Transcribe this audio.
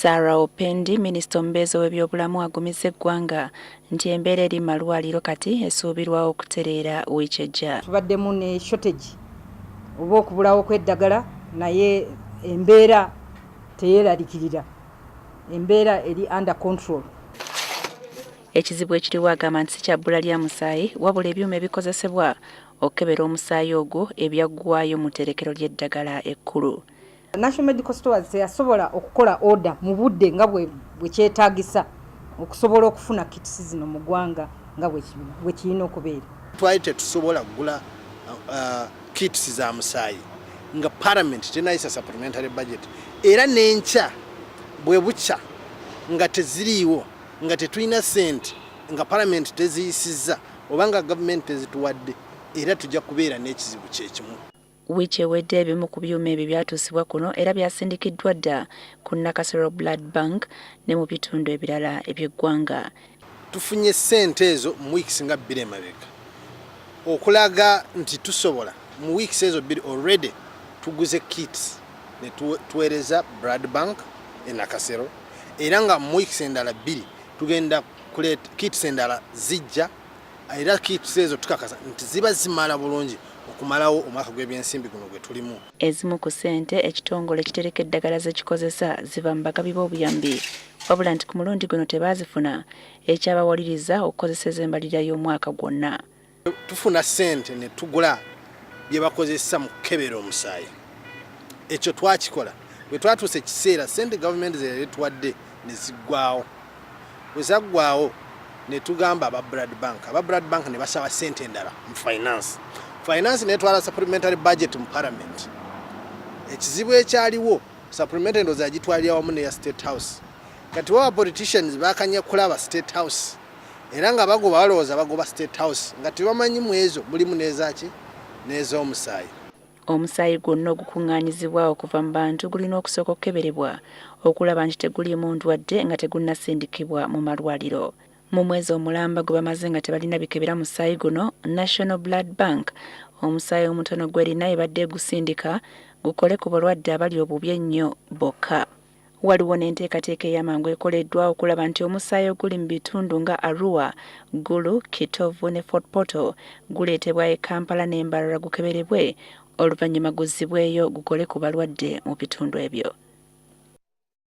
Sarah Opendi, Minisita omubeezi w'ebyobulamu agumizza eggwanga nti embeera eri malwaliro kati esuubirwawo okutereera wiiki ejja. Tubaddemu ne shortage oba okubulawo kw'eddagala naye embeera teyeeraliikirira, embeera eri under control. Ekizibu ekiriwo agamba nti si kya bbula lya musaayi wabula ebyuma ebikozesebwa okukebera omusaayi ogwo ebyaggwaayo mu tterekero ly'eddagala ekkulu. National Medical Stores teyasobola okukola order mu budde nga bwe kyetaagisa okusobola okufuna kits zino mu ggwanga nga bwe kirina okubeera. Twali tetusobola kugula kits za musaayi nga Parliament tenayisa supplementary budget era n'enkya bwe bukya nga teziriiwo nga tetulina ssente nga Parliament teziyisizza oba nga government tezituwadde era tujja kubeera n'ekizibu kyekimu. Wiiki ewedde ebimu ku byuma ebyo byatuusibwa kuno era byasindikiddwa dda ku Nakasero Blood Bank ne mu bitundu ebirala eby'eggwanga. Tufunye ssente ezo mu wiikisi nga 2 emabega okulaga nti tusobola mu wiikisi ezo 2 already tuguze kits ne tuweereza Blood Bank e Nakasero era nga mu wiikisi endala 2 tugenda kuleeta kits endala zijja era kits ezo tukakasa nti ziba zimala bulungi okumalawo omwaka gw'ebyensimbi guno gwe tulimu. Ezimu ku ssente ekitongole ekitereka eddagala ze kikozesa ziva mu bagabi b'obuyambi wabula nti ku mulundi guno tebaazifuna ekyabawaliriza okukozesa embalirira y'omwaka gwonna. Tufuna ssente ne tugula bye bakozesa mu kukebera omusaayi. Ekyo twakikola bwe twatuuse ekiseera ssente gavumenti ze yali etuwadde ne ziggwawo. Bwe zaggwawo ne tugamba aba Blood Bank ne basaba ssente endala mu finance netwala supplementary budget mu Parliament. Ekizibu ekyaliwo supplementary ndoza agitwalira wamu ne ya State House. Kati wa politicians bakanya kulaba State House era nga bagoba balowooza bagoba State House nga tebamanyi mu ezo mulimu n'ezaki n'ez'omusaayi. Omusaayi gwonna ogukuŋŋaanyizibwa okuva mu bantu gulina okusooka okukeberebwa okulaba nti teguliimu ndwadde nga tegunnasindikibwa mu malwaliro. Mu mwezi omulamba gwe bamaze nga tebalina bikebera musaayi guno, National Blood Bank omusaayi omutono gw'erina ebadde gusindika gukole ku balwadde abali obubi ennyo bokka. Waliwo n'enteekateeka ey'amangu ekoleddwa okulaba nti omusaayi oguli mu bitundu nga Arua, Gulu, Kitovu ne Fort Portal guleetebwa e Kampala n'embalala gukeberebwe oluvannyuma guzzibweyo gukole ku balwadde mu bitundu ebyo.